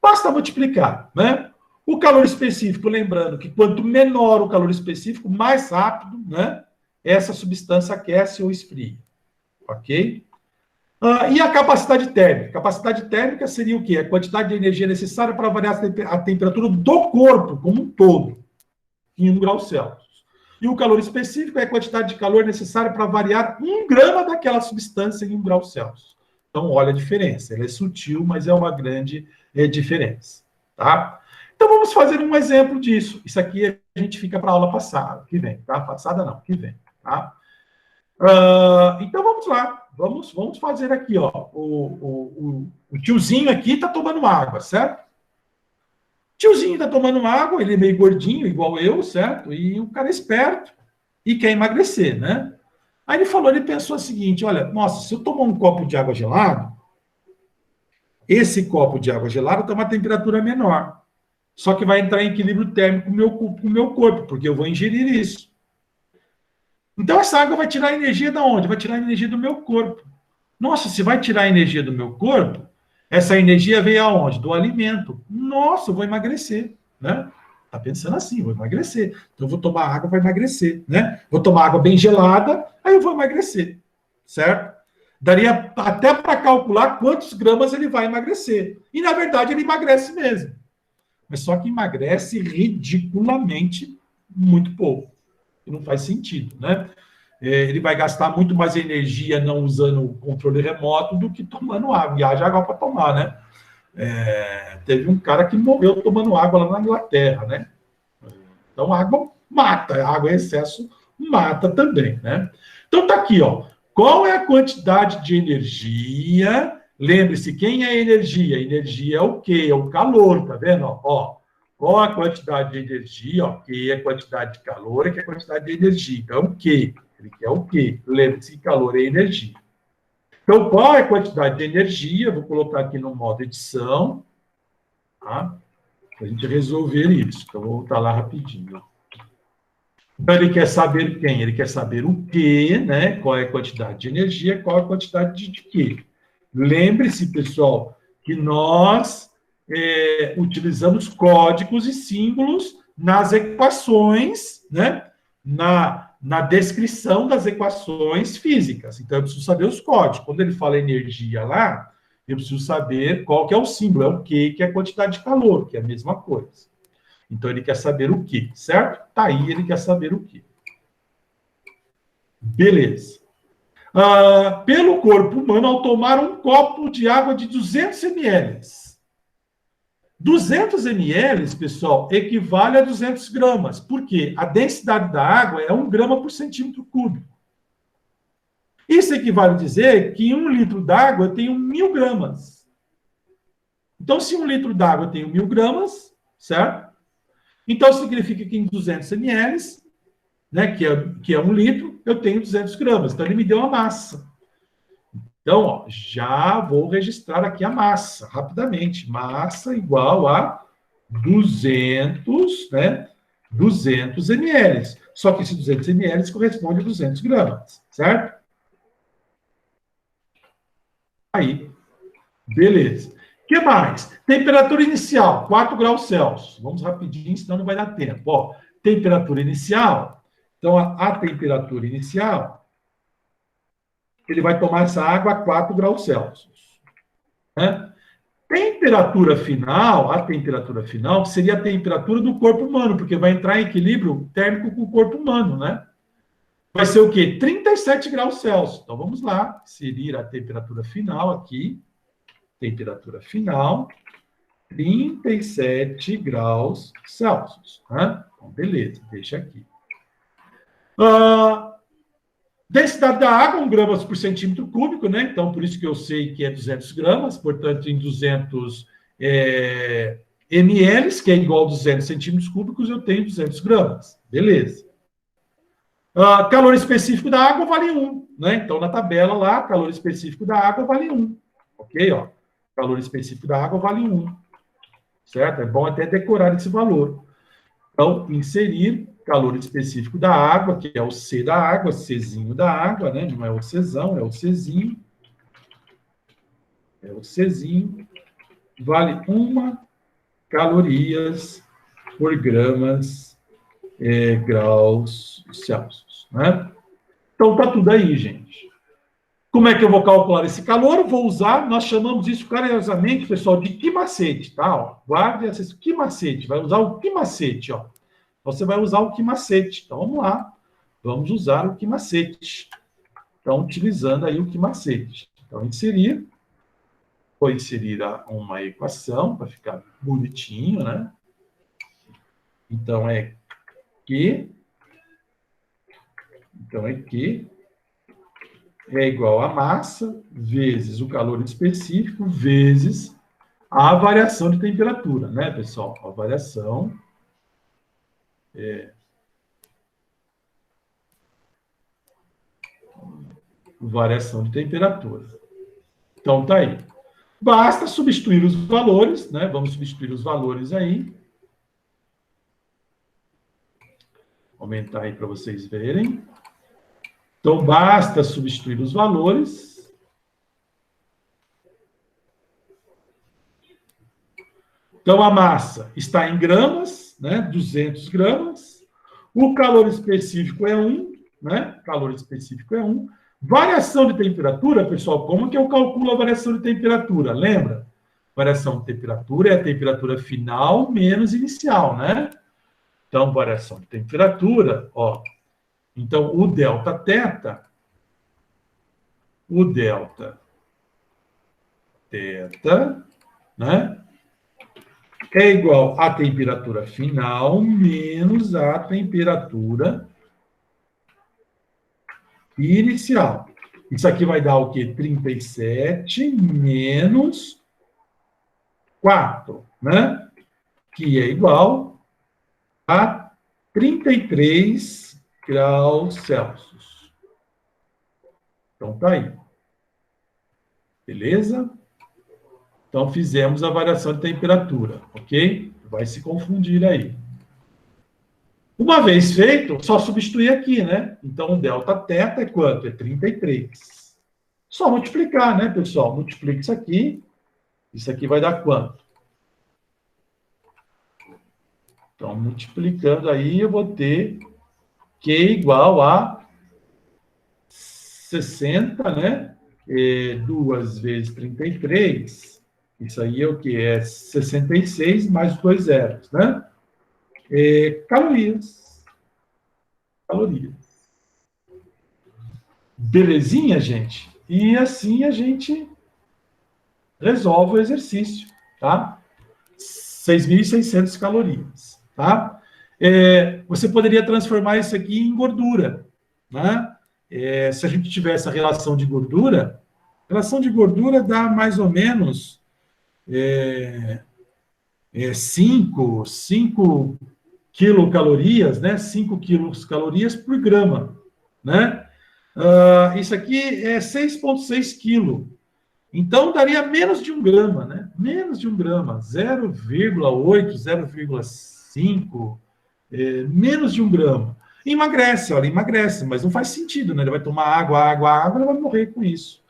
Speaker 1: Basta multiplicar, né? O calor específico, lembrando que quanto menor o calor específico, mais rápido, né, essa substância aquece ou esfria. Ok? E a capacidade térmica? Capacidade térmica seria o quê? A quantidade de energia necessária para variar a temperatura do corpo como um todo, em 1 grau Celsius. E o calor específico é a quantidade de calor necessária para variar 1 grama daquela substância em 1 grau Celsius. Então, olha a diferença. Ela é sutil, mas é uma grande diferença. Tá? Então, vamos fazer um exemplo disso. Isso aqui a gente fica para a aula passada, que vem. Tá? Passada não, que vem. Tá? Então, vamos lá. Vamos fazer aqui, ó. O tiozinho aqui está tomando água, certo? O tiozinho está tomando água, ele é meio gordinho, igual eu, certo? E o cara é esperto e quer emagrecer, né? Aí ele pensou o seguinte, olha, nossa, se eu tomar um copo de água gelada, esse copo de água gelada tem uma temperatura menor. Só que vai entrar em equilíbrio térmico com o meu corpo, porque eu vou ingerir isso. Então, essa água vai tirar energia de onde? Vai tirar energia do meu corpo. Nossa, se vai tirar a energia do meu corpo, essa energia veio aonde? Do alimento. Nossa, eu vou emagrecer, né? Tá pensando assim, vou emagrecer. Então, eu vou tomar água para emagrecer, né? Vou tomar água bem gelada, aí eu vou emagrecer, certo? Daria até para calcular quantos gramas ele vai emagrecer. E, na verdade, ele emagrece mesmo. Mas só que emagrece ridiculamente muito pouco. E não faz sentido, né? Ele vai gastar muito mais energia não usando o controle remoto do que tomando água. E haja água para tomar, né? Teve um cara que morreu tomando água lá na Inglaterra, né? Então, a água mata, a água em excesso mata também, né? Então, tá aqui, ó. Qual é a quantidade de energia? Lembre-se, quem é energia? Energia é o quê? É o calor, tá vendo? Ó, qual a quantidade de energia? Ó, Q é a quantidade de calor, que é a quantidade de energia. Então, o quê? Ele quer o quê? Lembre-se que calor é energia. Então, qual é a quantidade de energia? Vou colocar aqui no modo edição, tá? Para a gente resolver isso. Então, vou voltar lá rapidinho. Então, ele quer saber quem? Ele quer saber o quê, né? Qual é a quantidade de energia, qual é a quantidade de quê. Lembre-se, pessoal, que nós utilizamos códigos e símbolos nas equações, né? Na descrição das equações físicas. Então, eu preciso saber os códigos. Quando ele fala energia lá, eu preciso saber qual que é o símbolo. É o quê, que é a quantidade de calor, que é a mesma coisa. Então, ele quer saber o quê, certo? Tá aí, ele quer saber o quê. Beleza. Pelo corpo humano, ao tomar um copo de água de 200 ml. 200 ml, pessoal, equivale a 200 gramas. Por quê? A densidade da água é 1 grama por centímetro cúbico. Isso equivale a dizer que em 1 litro d'água eu tenho 1.000 gramas. Então, se 1 litro d'água eu tenho 1.000 gramas, certo? Então, significa que em 200 ml, né, que é 1 litro, eu tenho 200 gramas. Então, ele me deu a massa. Então, ó, já vou registrar aqui a massa, rapidamente. Massa igual a 200, né, 200 ml. Só que esse 200 ml corresponde a 200 gramas, certo? Aí, beleza. O que mais? Temperatura inicial, 4 graus Celsius. Vamos rapidinho, senão não vai dar tempo. Ó, temperatura inicial. Então, a temperatura inicial, ele vai tomar essa água a 4 graus Celsius. Né? Temperatura final, a temperatura final, seria a temperatura do corpo humano, porque vai entrar em equilíbrio térmico com o corpo humano, né? Vai ser o quê? 37 graus Celsius. Então, vamos lá, inserir a temperatura final aqui. Temperatura final, 37 graus Celsius. Né? Então, beleza, deixa aqui. Densidade da água, 1 gramas por centímetro cúbico, né? Então, por isso que eu sei que é 200 gramas, portanto, em 200 ml, que é igual a 200 centímetros cúbicos, eu tenho 200 gramas. Beleza. Calor específico da água vale 1, né? Então, na tabela lá, calor específico da água vale 1. Ok, ó. Calor específico da água vale 1. Certo? É bom até decorar esse valor. Então, inserir calor específico da água, que é o C da água, Czinho da água, né? Não é o Czão, é o Czinho. É o Czinho. Vale 1 calorias por gramas graus Celsius, né? Então, tá tudo aí, gente. Como é que eu vou calcular esse calor? Vou usar, nós chamamos isso carinhosamente, pessoal, de que macete, tá? Ó, guarde esse que macete, vai usar o que macete, ó. Você vai usar o que macete. Então, vamos lá. Vamos usar o que macete. Então, utilizando aí o que macete. Então, inserir. Vou inserir uma equação para ficar bonitinho, né? Então, é que é igual a massa vezes o calor específico vezes a variação de temperatura, né, pessoal? A variação variação de temperatura. Então, tá aí. Basta substituir os valores, né? Vamos substituir os valores aí. Aumentar aí para vocês verem. Então, basta substituir os valores. Então, a massa está em gramas, né? 200 gramas. O calor específico é 1, né? Calor específico é 1. Variação de temperatura, pessoal, como que eu calculo a variação de temperatura? Lembra? Variação de temperatura é a temperatura final menos inicial, né? Então, variação de temperatura, ó. Então, o delta θ, né? É igual à temperatura final menos a temperatura inicial. Isso aqui vai dar o quê? 37 menos 4, né? Que é igual a 33 graus Celsius. Então, tá aí. Beleza? Então, fizemos a variação de temperatura, ok? Vai se confundir aí. Uma vez feito, só substituir aqui, né? Então, o delta θ é quanto? É 33. Só multiplicar, né, pessoal? Multiplica isso aqui vai dar quanto? Então, multiplicando aí, eu vou ter Q igual a 60, né? 2 vezes 33. Isso aí é o que? É 66 mais 2 zeros, né? Calorias. Belezinha, gente? E assim a gente resolve o exercício, tá? 6.600 calorias, tá? Você poderia transformar isso aqui em gordura, né? Se a gente tiver essa relação de gordura dá mais ou menos 5 quilocalorias, né? 5 quilocalorias por grama, né? Isso aqui é 6,6 quilos. Então, daria menos de 1 grama, né? Menos de 1 grama, 0,8, 0,5, menos de 1 grama. Emagrece, olha, emagrece, mas não faz sentido, né? Ele vai tomar água, ele vai morrer com isso.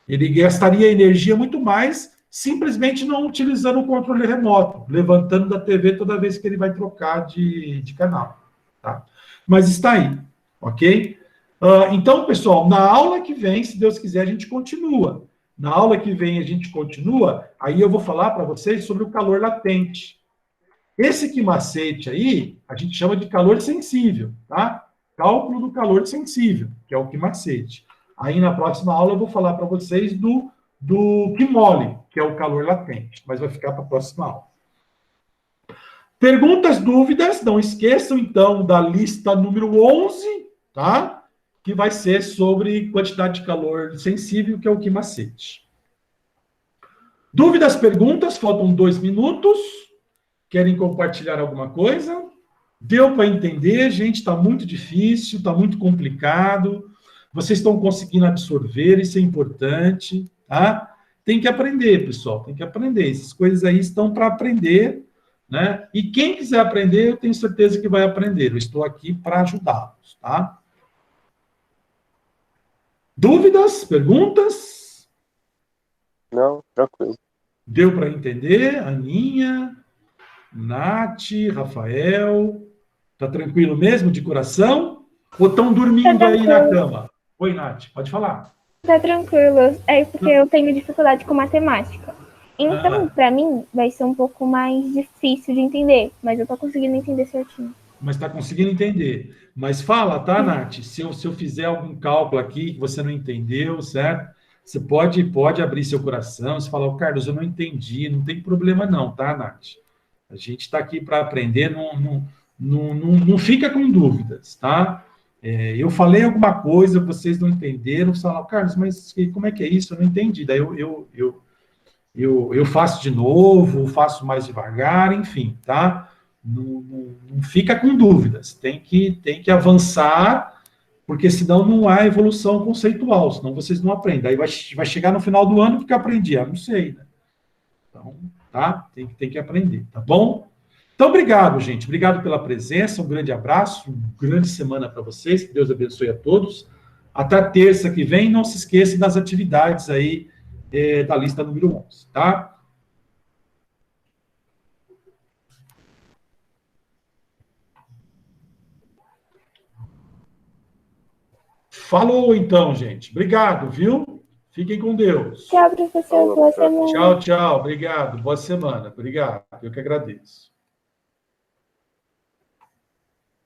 Speaker 1: Ele gastaria energia muito mais simplesmente não utilizando o controle remoto, levantando da TV toda vez que ele vai trocar de canal, tá? Mas está aí, ok? Então, pessoal, na aula que vem, se Deus quiser, a gente continua. Na aula que vem a gente continua, aí eu vou falar para vocês sobre o calor latente. Esse macete aí, a gente chama de calor sensível, tá? Cálculo do calor sensível, que é o macete. Aí na próxima aula eu vou falar para vocês do mole, que é o calor latente, mas vai ficar para a próxima aula. Perguntas, dúvidas, não esqueçam então da lista número 11, tá? Que vai ser sobre quantidade de calor sensível, que é o macete. Dúvidas, perguntas? Faltam 2 minutos. Querem compartilhar alguma coisa? Deu para entender, gente? Está muito difícil, está muito complicado. Vocês estão conseguindo absorver, isso é importante, tá? Tem que aprender, pessoal, tem que aprender. Essas coisas aí estão para aprender, né? E quem quiser aprender, eu tenho certeza que vai aprender. Eu estou aqui para ajudá-los, tá? Dúvidas? Perguntas?
Speaker 2: Não, tranquilo.
Speaker 1: Deu para entender? Aninha, Nath, Rafael, tá tranquilo mesmo, de coração? Ou estão dormindo aí na cama? Oi, Nath, pode falar.
Speaker 3: Tá tranquilo, é porque eu tenho dificuldade com matemática. Então, para mim, vai ser um pouco mais difícil de entender, mas eu tô conseguindo entender certinho.
Speaker 1: Mas está conseguindo entender. Mas fala, tá, Nath? Se eu fizer algum cálculo aqui que você não entendeu, certo? Você pode abrir seu coração, você fala, Carlos, eu não entendi, não tem problema não, tá, Nath? A gente está aqui para aprender, não fica com dúvidas, tá? Eu falei alguma coisa, vocês não entenderam, você fala, Carlos, mas como é que é isso? Eu não entendi. Daí eu faço de novo, faço mais devagar, enfim, tá? Não fica com dúvidas, tem que avançar, porque senão não há evolução conceitual, senão vocês não aprendem. Aí vai chegar no final do ano porque eu aprendi, não sei, né? Então, tá? Tem que aprender, tá bom? Então, obrigado, gente. Obrigado pela presença, um grande abraço, uma grande semana para vocês, que Deus abençoe a todos. Até a terça que vem, não se esqueça das atividades aí da lista número 11, tá? Falou, então, gente. Obrigado, viu? Fiquem com Deus.
Speaker 3: Tchau, professor. Boa semana.
Speaker 1: Tchau, tchau. Obrigado. Boa semana. Obrigado. Eu que agradeço.